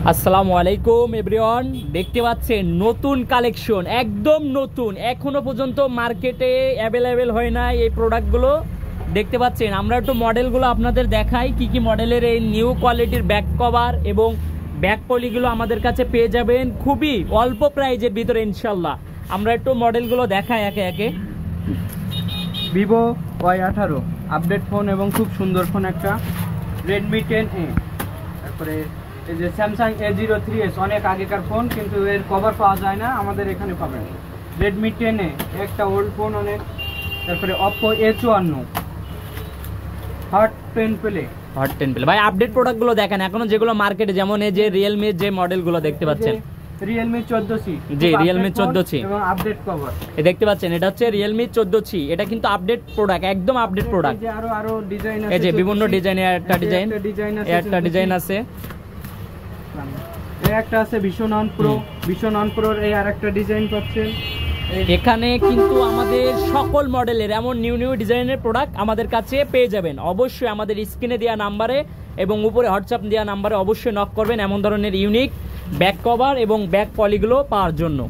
আসসালামু আলাইকুম এভরিওয়ান, দেখতে পাচ্ছেন নতুন কালেকশন, একদম নতুন, এখনো পর্যন্ত মার্কেটে অ্যাভেলেবেল হয় না এই প্রোডাক্টগুলো। দেখতে পাচ্ছেন, আমরা একটু মডেলগুলো আপনাদের দেখাই কি কি মডেলের এই নিউ কোয়ালিটির ব্যাক কভার এবং ব্যাক পলিগুলো আমাদের কাছে পেয়ে যাবেন খুবই অল্প প্রাইজের ভিতরে ইনশাল্লাহ। আমরা একটু মডেলগুলো দেখাই একে একে। ভিভো Y18 আপডেট ফোন এবং খুব সুন্দর ফোন একটা। রেডমি 10A, তারপরে এই যে স্যামসাং A03s, অনেক আগেকার ফোন কিন্তু এর কভার পাওয়া যায় না, আমাদের এখানে পাবেন। রেডমি 10A একটা ওল্ড ফোন অনেক। তারপরে Oppo A54 হট 10 প্লে। ভাই আপডেট প্রোডাক্টগুলো দেখেন এখনো যেগুলো মার্কেটে, যেমন এই যে রিয়েলমির যে মডেলগুলো দেখতে পাচ্ছেন, রিয়েলমি 14C, জি রিয়েলমি 14C এবং আপডেট কভার দেখতে পাচ্ছেন। এটা হচ্ছে রিয়েলমি 14C, এটা কিন্তু আপডেট প্রোডাক্ট, একদম আপডেট প্রোডাক্ট। এই যে আরো ডিজাইন আছে, এই যে বিভিন্ন ডিজাইনের একটা ডিজাইন আছে। এই একটা আছে vision on pro, vision on প্রোর এই আরেকটা ডিজাইন পাচ্ছেন। এখানে কিন্তু আমাদের সকল মডেলের এমন নিউ নিউ ডিজাইনের প্রোডাক্ট আমাদের কাছে পেয়ে যাবেন। অবশ্যই আমাদের স্ক্রিনে দেওয়া নাম্বারে এবং উপরে হোয়াটসঅ্যাপ দেওয়া নাম্বারে অবশ্যই নক করবেন এমন ধরনের ইউনিক ব্যাক কভার এবং ব্যাক পলিগুলো পাওয়ার জন্য।